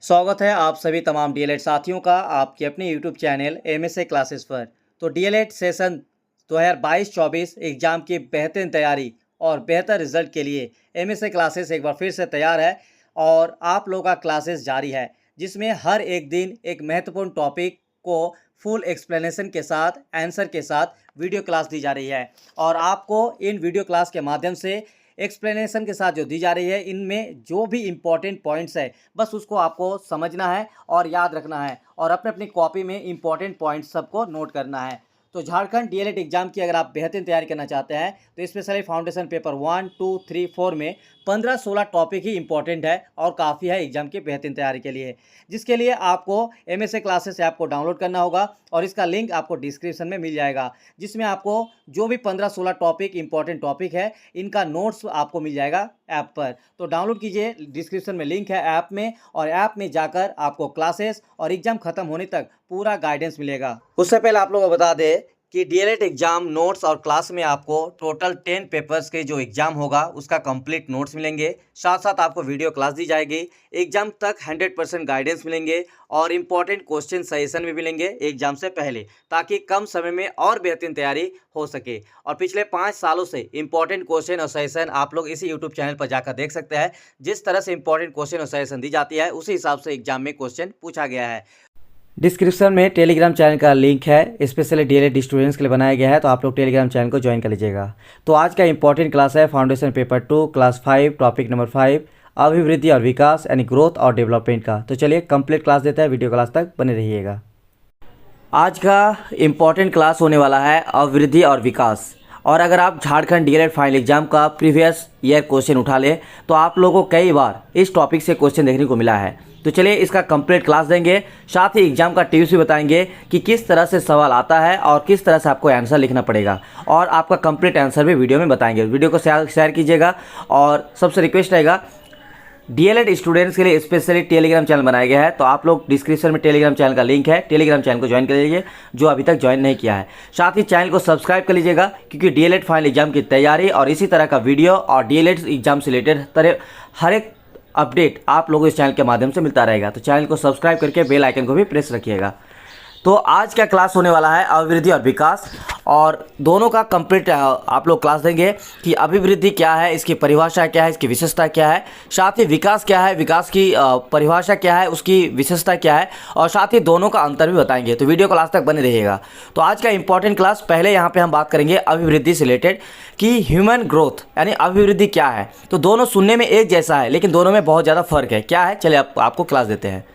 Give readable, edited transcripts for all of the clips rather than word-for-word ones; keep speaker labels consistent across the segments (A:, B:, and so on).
A: स्वागत है आप सभी तमाम डीएलएड साथियों का आपके अपने यूट्यूब चैनल एमएसए क्लासेस पर। तो डीएलएड सेशन 2022-24 एग्ज़ाम की बेहतरीन तैयारी और बेहतर रिजल्ट के लिए एमएसए क्लासेस एक बार फिर से तैयार है और आप लोगों का क्लासेस जारी है, जिसमें हर एक दिन एक महत्वपूर्ण टॉपिक को फुल एक्सप्लेनेशन के साथ आंसर के साथ वीडियो क्लास दी जा रही है। और आपको इन वीडियो क्लास के माध्यम से एक्सप्लेनेशन के साथ जो दी जा रही है, इनमें जो भी इम्पोर्टेंट पॉइंट्स है बस उसको आपको समझना है और याद रखना है और अपने अपनी कॉपी में इम्पोर्टेंट पॉइंट्स सबको नोट करना है। तो झारखंड डीएलएड एग्जाम की अगर आप बेहतरीन तैयारी करना चाहते हैं तो स्पेशली फाउंडेशन पेपर 1, 2, 3, 4 में 15-16 टॉपिक ही इंपॉर्टेंट है और काफ़ी है एग्जाम की बेहतरीन तैयारी के लिए, जिसके लिए आपको एमएसए क्लासेस ऐप को डाउनलोड करना होगा और इसका लिंक आपको डिस्क्रिप्शन में मिल जाएगा, जिसमें आपको जो भी 15-16 टॉपिक इंपॉर्टेंट टॉपिक है इनका नोट्स आपको मिल जाएगा ऐप पर। तो डाउनलोड कीजिए, डिस्क्रिप्शन में लिंक है ऐप में, और ऐप में जाकर आपको क्लासेस और एग्जाम खत्म होने तक पूरा गाइडेंस मिलेगा। उससे पहले आप लोगों को बता दें कि डीएलएड एग्जाम नोट्स और क्लास में आपको टोटल 10 पेपर्स के जो एग्जाम होगा उसका कंप्लीट नोट्स मिलेंगे, साथ साथ आपको वीडियो क्लास दी जाएगी, एग्जाम तक 100% गाइडेंस मिलेंगे और इम्पॉर्टेंट क्वेश्चन सजेशन भी मिलेंगे एग्जाम से पहले, ताकि कम समय में और बेहतरीन तैयारी हो सके। और पिछले 5 सालों से इंपॉर्टेंट क्वेश्चन और सजेशन आप लोग इसी यूट्यूब चैनल पर जाकर देख सकते हैं। जिस तरह से इंपॉर्टेंट क्वेश्चन और सजेशन दी जाती है उसी हिसाब से एग्जाम में क्वेश्चन पूछा गया है। डिस्क्रिप्शन में टेलीग्राम चैनल का लिंक है, स्पेशली डीएलएड स्टूडेंट्स के लिए बनाया गया है, तो आप लोग टेलीग्राम चैनल को ज्वाइन कर लीजिएगा। तो आज का इंपॉर्टेंट क्लास है foundation paper 2 class 5 topic number 5 अभिवृद्धि और विकास यानी ग्रोथ और डेवलपमेंट का। तो चलिए कंप्लीट क्लास देता है, वीडियो क्लास तक बने रहिएगा। आज का इम्पॉर्टेंट क्लास होने वाला है अभिवृद्धि और विकास। और अगर आप झारखंड डीएलएड फाइनल एग्जाम का प्रीवियस ईयर क्वेश्चन उठा लें तो आप लोगों को कई बार इस टॉपिक से क्वेश्चन देखने को मिला है। तो चलिए इसका कंप्लीट क्लास देंगे, साथ ही एग्जाम का टिप्स भी बताएंगे कि किस तरह से सवाल आता है और किस तरह से आपको आंसर लिखना पड़ेगा, और आपका कंप्लीट आंसर भी वीडियो में बताएंगे। वीडियो को शेयर कीजिएगा और सबसे रिक्वेस्ट रहेगा डीएलएड स्टूडेंट्स के लिए स्पेशली टेलीग्राम चैनल बनाया गया है, तो आप लोग डिस्क्रिप्शन में टेलीग्राम चैनल का लिंक है, टेलीग्राम चैनल को ज्वाइन कर लीजिए जो अभी तक ज्वाइन नहीं किया है। साथ ही चैनल को सब्सक्राइब कर लीजिएगा, क्योंकि डीएलएड फाइनल एग्जाम की तैयारी और इसी तरह का वीडियो और डीएलएड एग्जाम से रिलेटेड हर एक अपडेट आप लोगों को इस चैनल के माध्यम से मिलता रहेगा। तो चैनल को सब्सक्राइब करके बेल आइकन को भी प्रेस रखिएगा। तो आज का क्लास होने वाला है अभिवृद्धि और विकास, और दोनों का कंप्लीट आप लोग क्लास देंगे कि अभिवृद्धि क्या है, इसकी परिभाषा क्या है, इसकी विशेषता क्या है, साथ ही विकास क्या है, विकास की परिभाषा क्या है, उसकी विशेषता क्या है, और साथ ही दोनों का अंतर भी बताएंगे। तो वीडियो को लास्ट तक बने रहिएगा। तो आज का इंपॉर्टेंट क्लास, पहले यहाँ पे हम बात करेंगे अभिवृद्धि से रिलेटेड कि ह्यूमन ग्रोथ यानी अभिवृद्धि क्या है। तो दोनों सुनने में एक जैसा है लेकिन दोनों में बहुत ज़्यादा फर्क है। क्या है, चलिए आपको क्लास देते हैं।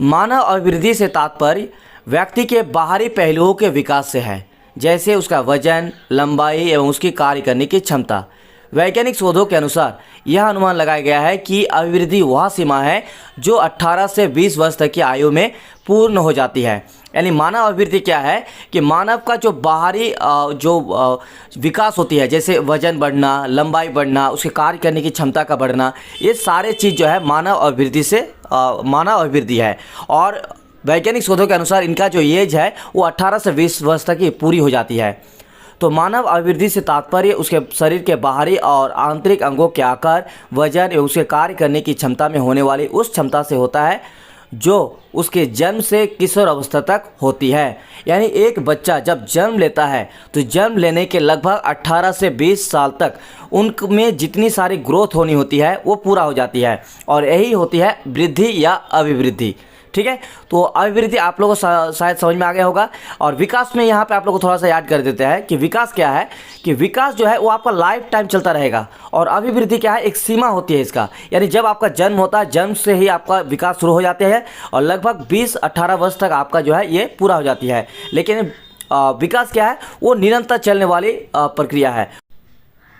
A: मानव अभिवृद्धि से तात्पर्य व्यक्ति के बाहरी पहलुओं के विकास से है, जैसे उसका वजन, लंबाई एवं उसकी कार्य करने की क्षमता। वैज्ञानिक शोधों के अनुसार यह अनुमान लगाया गया है कि अभिवृद्धि वह सीमा है जो 18 से 20 वर्ष तक की आयु में पूर्ण हो जाती है। यानी मानव अभिवृद्धि क्या है कि मानव का जो बाहरी विकास होती है, जैसे वजन बढ़ना, लंबाई बढ़ना, उसके कार्य करने की क्षमता का बढ़ना, ये सारे चीज़ जो है मानव अभिवृद्धि है। और वैज्ञानिक शोधों के अनुसार इनका जो एज है वो 18 से 20 वर्ष तक ही पूरी हो जाती है। तो मानव अभिवृद्धि से तात्पर्य उसके शरीर के बाहरी और आंतरिक अंगों के आकार, वजन एवं उसके कार्य करने की क्षमता में होने वाली उस क्षमता से होता है जो उसके जन्म से किशोर अवस्था तक होती है। यानी एक बच्चा जब जन्म लेता है तो जन्म लेने के लगभग 18 से 20 साल तक उनमें जितनी सारी ग्रोथ होनी होती है वो पूरा हो जाती है, और यही होती है वृद्धि या अभिवृद्धि। ठीक है, तो अभिवृद्धि आप लोगों को शायद समझ में आ गया होगा। और विकास में यहाँ पे आप लोगों को थोड़ा सा याद कर देते हैं कि विकास क्या है, कि विकास जो है वो आपका लाइफ टाइम चलता रहेगा, और अभिवृद्धि क्या है, एक सीमा होती है इसका। यानी जब आपका जन्म होता है, जन्म से ही आपका विकास शुरू हो जाते हैं और लगभग 20-18 वर्ष तक आपका जो है ये पूरा हो जाती है। लेकिन विकास क्या है, वो निरंतर चलने वाली प्रक्रिया है।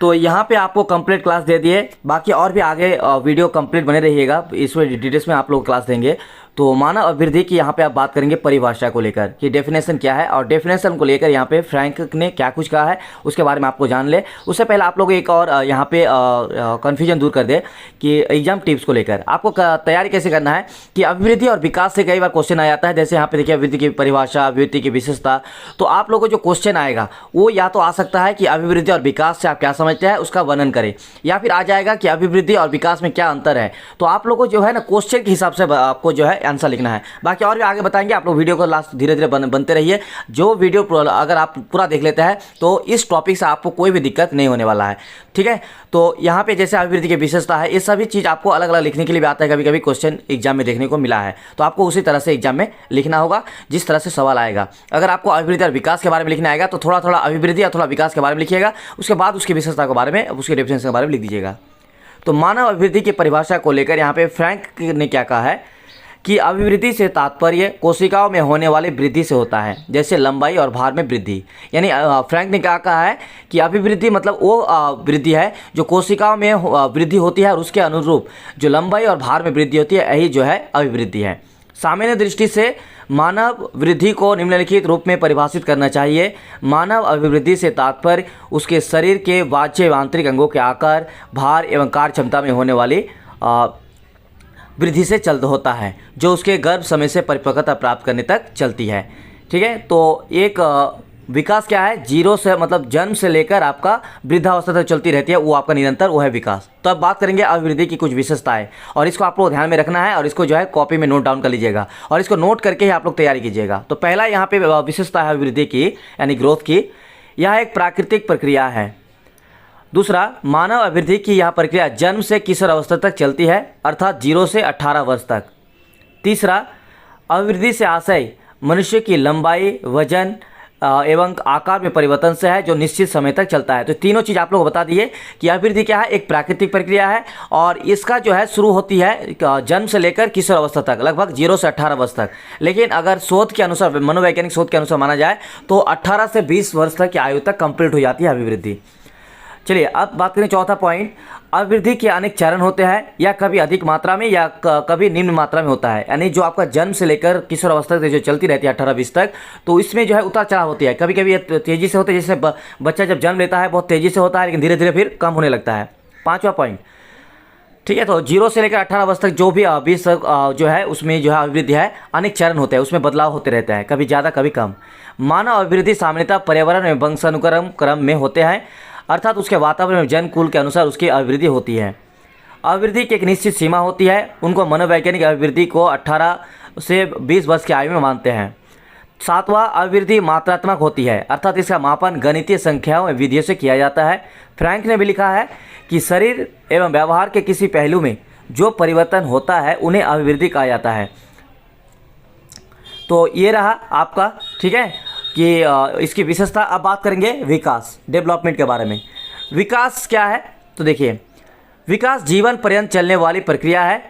A: तो यहाँ पे आपको कंप्लीट क्लास दे दिए, बाकी और भी आगे वीडियो कंप्लीट बने रहिएगा, इसमें डिटेल्स में आप लोग क्लास देंगे।
B: तो मानव अभिवृद्धि की यहाँ पे आप बात करेंगे परिभाषा को लेकर कि डेफिनेशन क्या है, और डेफिनेशन को लेकर यहाँ पे फ्रैंक ने क्या कुछ कहा है उसके बारे में आपको जान ले। उससे पहले आप लोग एक और यहाँ पे कन्फ्यूजन दूर कर दे कि एग्जाम टिप्स को लेकर आपको तैयारी कैसे करना है कि अभिवृद्धि और विकास से कई बार क्वेश्चन आ जाता है। जैसे यहाँ पे देखिए अभिवृद्धि की परिभाषा, अभिवृद्धि की विशेषता, तो आप लोगों को जो क्वेश्चन आएगा वो या तो आ सकता है कि अभिवृद्धि और विकास से आप क्या समझते हैं उसका वर्णन करें, या फिर आ जाएगा कि अभिवृद्धि और विकास में क्या अंतर है। तो आप लोगों को जो है ना क्वेश्चन के हिसाब से आपको जो है आंसर लिखना है। बाकी और भी आगे बताएंगे, आप लोग वीडियो को लास्ट धीरे धीरे बनते रहिए। जो वीडियो अगर आप पूरा देख लेते हैं तो इस टॉपिक से आपको कोई भी दिक्कत नहीं होने वाला है, ठीक है। तो यहाँ पे जैसे अभिवृद्धि की विशेषता है, ये सभी चीज़ आपको अलग अलग लिखने के लिए भी आता है, कभी कभी क्वेश्चन एग्जाम में देखने को मिला है, तो आपको उसी तरह से एग्जाम में लिखना होगा जिस तरह से सवाल आएगा। अगर आपको अभिवृद्धि और विकास के बारे में लिखना आएगा तो थोड़ा थोड़ा अभिवृद्धि और थोड़ा विकास के बारे में लिखिएगा, उसके बाद उसकी विशेषता के बारे में, उसके डेफिनेशन के बारे में लिख दीजिएगा। तो मानव अभिवृद्धि की परिभाषा को लेकर यहाँ पे फ्रैंक ने क्या कहा है कि अभिवृद्धि से तात्पर्य कोशिकाओं में होने वाली वृद्धि से होता है, जैसे लंबाई और भार में वृद्धि। यानी फ्रैंक ने क्या कहा है कि अभिवृद्धि मतलब वो वृद्धि है जो कोशिकाओं में वृद्धि होती है, और उसके अनुरूप जो लंबाई और भार में वृद्धि होती है, यही जो है अभिवृद्धि है। सामान्य दृष्टि से मानव वृद्धि को निम्नलिखित रूप में परिभाषित करना चाहिए। मानव अभिवृद्धि से तात्पर्य उसके शरीर के बाह्य एवं आंतरिक अंगों के आकार, भार एवं कार्य क्षमता में होने वाली वृद्धि से चल होता है, जो उसके गर्भ समय से परिपक्वता प्राप्त करने तक चलती है, ठीक है। तो एक विकास क्या है, जीरो से मतलब जन्म से लेकर आपका वृद्धावस्था तक चलती रहती है, वो आपका निरंतर वो है विकास। तो अब बात करेंगे अभिवृद्धि की कुछ विशेषताएं, और इसको आप लोग ध्यान में रखना है, और इसको जो है कॉपी में नोट डाउन कर लीजिएगा, और इसको नोट करके ही आप लोग तैयारी कीजिएगा। तो पहला यहाँ पे विशेषता है अभिवृद्धि की यानी ग्रोथ की, यह एक प्राकृतिक प्रक्रिया है। दूसरा, मानव अभिवृद्धि की यह प्रक्रिया जन्म से किशोर अवस्था तक चलती है, अर्थात 0 से 18 वर्ष तक। तीसरा, अभिवृद्धि से आशय मनुष्य की लंबाई, वजन एवं आकार में परिवर्तन से है, जो निश्चित समय तक चलता है। तो तीनों चीज़ आप लोग बता दिए कि अभिवृद्धि क्या है, एक प्राकृतिक प्रक्रिया है, और इसका जो है शुरू होती है जन्म से लेकर किशोर अवस्था तक, लगभग 0 से 18 वर्ष तक। लेकिन अगर शोध के अनुसार, मनोवैज्ञानिक शोध के अनुसार माना जाए तो 18 से 20 वर्ष तक की आयु तक कंप्लीट हो जाती है अभिवृद्धि। चलिए अब बात करें चौथा पॉइंट, अभिवृद्धि के अनेक चरण होते हैं, या कभी अधिक मात्रा में या कभी निम्न मात्रा में होता है। यानी जो आपका जन्म से लेकर किशोर अवस्था तक जो चलती रहती है 18-20 तक, तो इसमें जो है उतार चढ़ाव होती है। कभी कभी ये तेज़ी से होता है, जैसे बच्चा जब जन्म लेता है बहुत तेज़ी से होता है, लेकिन धीरे धीरे फिर कम होने लगता है। पाँचवा पॉइंट, ठीक है। तो 0 से लेकर 18 वर्ष तक जो भी 20 जो है उसमें जो है अभिवृद्धि है, अनेक चरण होते हैं, उसमें बदलाव होते रहते हैं, कभी ज़्यादा कभी कम। मानव अभिवृद्धि सामान्यतः पर्यावरण एवं वंशानुक्रम क्रम में होते हैं, अर्थात उसके वातावरण में जन कुल के अनुसार उसकी अभिवृद्धि होती है। अभिवृद्धि की एक निश्चित सीमा होती है, उनको मनोवैज्ञानिक अभिवृद्धि को 18 से 20 वर्ष की आयु में मानते हैं। सातवां, अभिवृद्धि मात्रात्मक होती है, अर्थात इसका मापन गणितीय संख्याओं एवं विधियों से किया जाता है। फ्रैंक ने भी लिखा है कि शरीर एवं व्यवहार के किसी पहलू में जो परिवर्तन होता है उन्हें अभिवृद्धि कहा जाता है। तो ये रहा आपका, ठीक है, कि इसकी विशेषता। अब बात करेंगे विकास, डेवलपमेंट के बारे में। विकास क्या है, तो देखिए विकास जीवन पर्यंत चलने वाली प्रक्रिया है,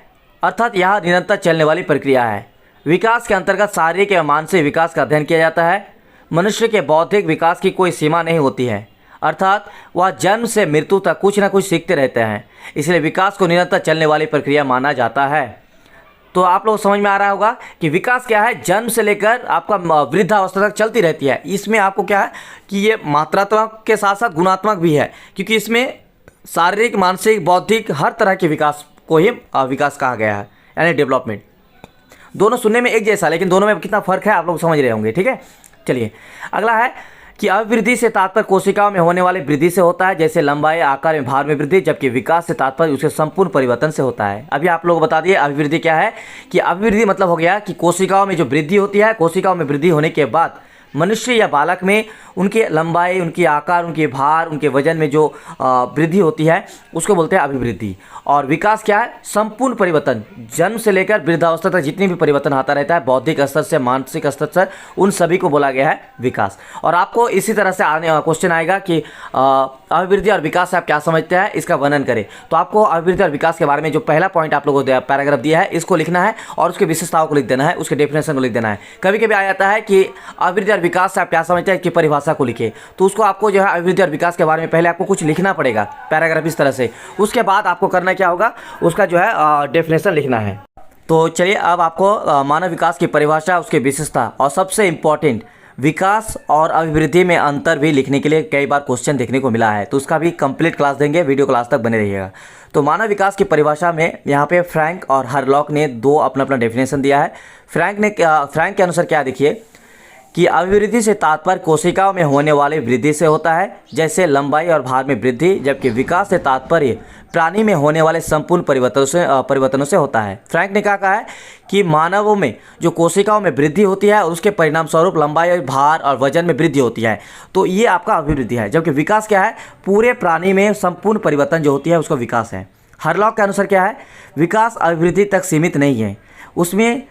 B: अर्थात यह निरंतर चलने वाली प्रक्रिया है। विकास के अंतर्गत शारीरिक एवं मानसिक विकास का अध्ययन किया जाता है। मनुष्य के बौद्धिक विकास की कोई सीमा नहीं होती है, अर्थात वह जन्म से मृत्यु तक कुछ ना कुछ सीखते रहते हैं, इसलिए विकास को निरंतर चलने वाली प्रक्रिया माना जाता है। तो आप लोग समझ में आ रहा होगा कि विकास क्या है, जन्म से लेकर आपका वृद्धावस्था तक चलती रहती है। इसमें आपको क्या है कि ये मात्रात्मक के साथ साथ गुणात्मक भी है, क्योंकि इसमें शारीरिक, मानसिक, बौद्धिक हर तरह के विकास को ही विकास कहा गया है, यानी डेवलपमेंट। दोनों सुनने में एक जैसा, लेकिन दोनों में कितना फ़र्क है आप लोग समझ रहे होंगे, ठीक है। चलिए अगला है कि अभिवृद्धि से तात्पर्य कोशिकाओं में होने वाली वृद्धि से होता है, जैसे लंबाई, आकार में, भार में वृद्धि, जबकि विकास से तात्पर्य उसके संपूर्ण परिवर्तन से होता है। अभी आप लोग बता दिए अभिवृद्धि क्या है, कि अभिवृद्धि मतलब हो गया कि कोशिकाओं में जो वृद्धि होती है, कोशिकाओं में वृद्धि होने के बाद मनुष्य या बालक में उनकी लंबाई, उनकी आकार, उनके भार, उनके वजन में जो वृद्धि होती है उसको बोलते हैं अभिवृद्धि। और विकास क्या है, संपूर्ण परिवर्तन, जन्म से लेकर वृद्धावस्था तक जितनी भी परिवर्तन आता रहता है, बौद्धिक स्तर से मानसिक स्तर से, उन सभी को बोला गया है विकास। और आपको इसी तरह से आने क्वेश्चन आएगा कि अभिवृद्धि और विकास से आप क्या समझते हैं, इसका वर्णन करें। तो आपको अभिवृद्धि और विकास के बारे में जो पहला पॉइंट आप लोगों को पैराग्राफ दिया है, इसको लिखना है और उसके विशेषताओं को लिख देना है, उसके डेफिनेशन को लिख देना है। कभी कभी आ जाता है कि अभिवृद्धि और विकास से आप क्या समझते हैं, इसकी परिभाषा को लिखे, तो उसको आपको जो है अभिवृद्धि और विकास के बारे में पहले आपको कुछ लिखना पड़ेगा, पैराग्राफ इस तरह से। उसके बाद आपको करना क्या होगा, उसका जो है डेफिनेशन लिखना है। तो चलिए अब आपको मानव विकास की परिभाषा, उसकी विशेषता और सबसे इम्पोर्टेंट विकास और अभिवृद्धि में अंतर भी लिखने के लिए कई बार क्वेश्चन देखने को मिला है, तो उसका भी कंप्लीट क्लास देंगे, वीडियो क्लास तक बने रहिएगा। तो मानव विकास की परिभाषा में यहाँ पे फ्रैंक और हरलॉक ने दो अपना अपना डेफिनेशन दिया है। फ्रैंक के अनुसार क्या देखिए कि अभिवृद्धि से तात्पर्य कोशिकाओं में होने वाली वृद्धि से होता है, जैसे लंबाई और भार में वृद्धि, जबकि विकास से तात्पर्य प्राणी में होने वाले संपूर्ण परिवर्तनों से होता है। फ्रैंक ने कहा है कि मानवों में जो कोशिकाओं में वृद्धि होती है और उसके परिणाम स्वरूप लंबाई, भार और वजन में वृद्धि होती है, तो ये आपका अभिवृद्धि है। जबकि विकास क्या है, पूरे प्राणी में संपूर्ण परिवर्तन जो होती है उसको विकास है। हरलॉक के अनुसार क्या है, विकास अभिवृद्धि तक सीमित नहीं है, उसमें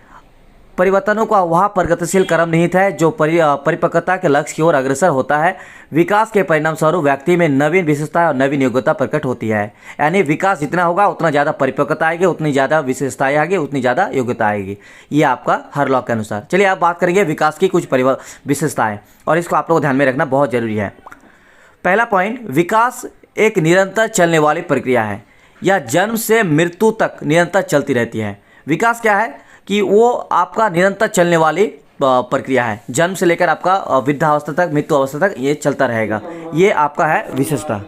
B: परिवर्तनों का वह प्रगतिशील क्रम निहित है जो परिपक्वता के लक्ष्य की ओर अग्रसर होता है। विकास के परिणाम स्वरूप व्यक्ति में नवीन विशेषता और नवीन योग्यता प्रकट होती है। यानी विकास जितना होगा उतना ज़्यादा परिपक्वता आएगी, उतनी ज़्यादा विशेषताएं आएगी, उतनी ज़्यादा योग्यता आएगी। ये आपका हरलॉक के अनुसार। चलिए आप बात करेंगे विकास की कुछ विशेषताएँ, और इसको आप लोगों को ध्यान में रखना बहुत जरूरी है। पहला पॉइंट, विकास एक निरंतर चलने वाली प्रक्रिया है या जन्म से मृत्यु तक निरंतर चलती रहती है। विकास क्या है कि वो आपका निरंतर चलने वाली प्रक्रिया है, जन्म से लेकर आपका वृद्धावस्था तक, मृत्यु अवस्था तक ये चलता रहेगा। ये आपका है विशेषता।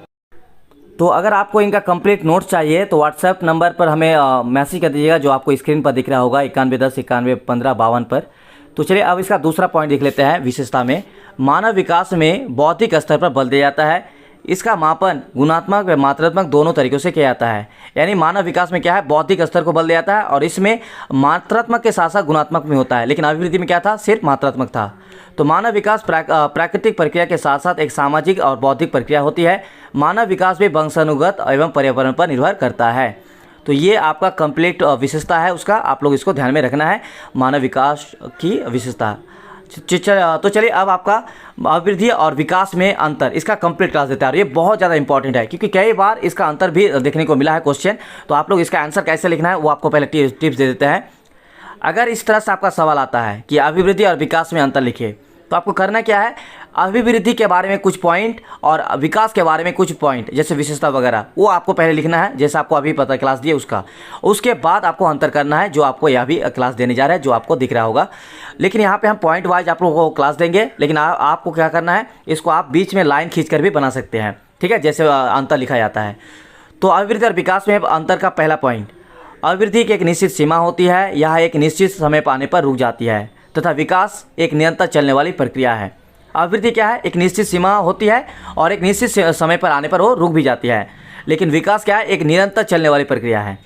B: तो अगर आपको इनका कंप्लीट नोट्स चाहिए तो व्हाट्सएप नंबर पर हमें मैसेज कर दीजिएगा, जो आपको स्क्रीन पर दिख रहा होगा 9110911552 पर। तो चलिए अब इसका दूसरा पॉइंट देख लेते हैं। विशेषता में मानव विकास में बौद्धिक स्तर पर बल दिया जाता है। इसका मापन गुणात्मक व मात्रात्मक दोनों तरीकों से किया जाता है। यानी मानव विकास में क्या है, बौद्धिक स्तर को बल दिया जाता है और इसमें मात्रात्मक के साथ साथ गुणात्मक में होता है, लेकिन अभिवृद्धि में क्या था, सिर्फ मात्रात्मक था। तो मानव विकास प्राकृतिक प्रक्रिया के साथ साथ एक सामाजिक और बौद्धिक प्रक्रिया होती है। मानव विकास भी वंशानुगत एवं पर्यावरण पर निर्भर करता है। तो ये आपका कंप्लीट विशेषता है उसका, आप लोग इसको ध्यान में रखना है, मानव विकास की विशेषता। तो चलिए अब आपका अभिवृद्धि और विकास में अंतर, इसका कंप्लीट क्लास देता है। और ये बहुत ज़्यादा इंपॉर्टेंट है क्योंकि कई बार इसका अंतर भी देखने को मिला है क्वेश्चन। तो आप लोग इसका आंसर कैसे लिखना है वो आपको पहले टिप्स दे देते हैं। अगर इस तरह से आपका सवाल आता है कि अभिवृद्धि और विकास में अंतर लिखिए, तो आपको करना क्या है, अभिवृद्धि के बारे में कुछ पॉइंट और विकास के बारे में कुछ पॉइंट, जैसे विशेषता वगैरह, वो आपको पहले लिखना है, जैसे आपको अभी पता क्लास दिए उसका। उसके बाद आपको अंतर करना है, जो आपको यह भी क्लास देने जा रहा है, जो आपको दिख रहा होगा। लेकिन यहाँ पे हम पॉइंट वाइज आप लोगों को क्लास देंगे, लेकिन आपको क्या करना है, इसको आप बीच में लाइन खींच कर भी बना सकते हैं, ठीक है, जैसे अंतर लिखा जाता है। तो अभिवृद्धि और विकास में अंतर का पहला पॉइंट, अभिवृद्धि की एक निश्चित सीमा होती है, यह एक निश्चित समय पाने पर रुक जाती है, तथा विकास एक निरंतर चलने वाली प्रक्रिया है। अभिवृद्धि क्या है, एक निश्चित सीमा होती है और एक निश्चित समय पर आने पर वो रुक भी जाती है, लेकिन विकास क्या है, एक निरंतर चलने वाली प्रक्रिया है।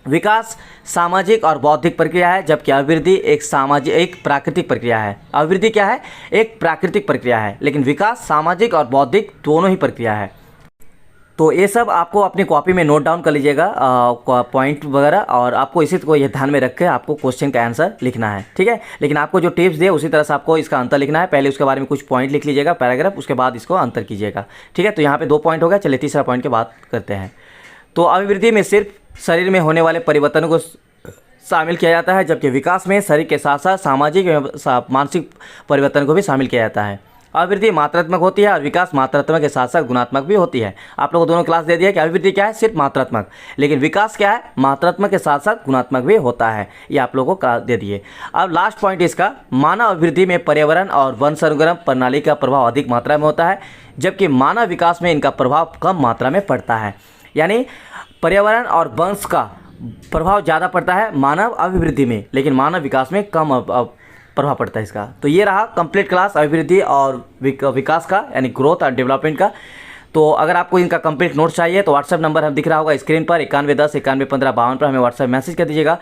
B: विकास सामाजिक और बौद्धिक प्रक्रिया है, जबकि अभिवृद्धि एक प्राकृतिक प्रक्रिया है। अभिवृद्धि क्या है, एक प्राकृतिक प्रक्रिया है, लेकिन विकास सामाजिक और बौद्धिक दोनों ही प्रक्रिया है। तो ये सब आपको अपनी कॉपी में नोट डाउन कर लीजिएगा पॉइंट वगैरह, और आपको इसी को ये ध्यान में रख के आपको क्वेश्चन का आंसर लिखना है, ठीक है। लेकिन आपको जो टिप्स दिए उसी तरह से आपको इसका अंतर लिखना है। पहले उसके बारे में कुछ पॉइंट लिख लीजिएगा, पैराग्राफ, उसके बाद इसको अंतर कीजिएगा, ठीक है। तो यहाँ पे 2 पॉइंट हो गया। चलिए तीसरा पॉइंट की बात करते हैं। तो अभिवृद्धि में सिर्फ शरीर में होने वाले परिवर्तनों को शामिल किया जाता है, जबकि विकास में शरीर के साथ साथ सामाजिक एवं मानसिक परिवर्तन को भी शामिल किया जाता है। अभिवृद्धि मात्रात्मक होती है और विकास मात्रात्मक के साथ साथ गुणात्मक भी होती है। आप लोगों को दोनों क्लास दे दिया कि अभिवृद्धि क्या है, सिर्फ मात्रात्मक, लेकिन विकास क्या है, मात्रात्मक के साथ साथ गुणात्मक भी होता है। ये आप लोगों को दे दिए। अब लास्ट पॉइंट इसका, मानव अभिवृद्धि में पर्यावरण और वंशानुगम प्रणाली का प्रभाव अधिक मात्रा में होता है, जबकि मानव विकास में इनका प्रभाव कम मात्रा में पड़ता है। यानी पर्यावरण और वंश का प्रभाव ज़्यादा पड़ता है मानव अभिवृद्धि में, लेकिन मानव विकास में कम प्रभाव पड़ता है इसका। तो ये रहा कंप्लीट क्लास अभिवृद्धि और विकास का, यानी ग्रोथ और डेवलपमेंट का। तो अगर आपको इनका कंप्लीट नोट्स चाहिए तो व्हाट्सएप नंबर हम दिख रहा होगा स्क्रीन पर 9110911552 पर हमें व्हाट्सएप मैसेज कर दीजिएगा।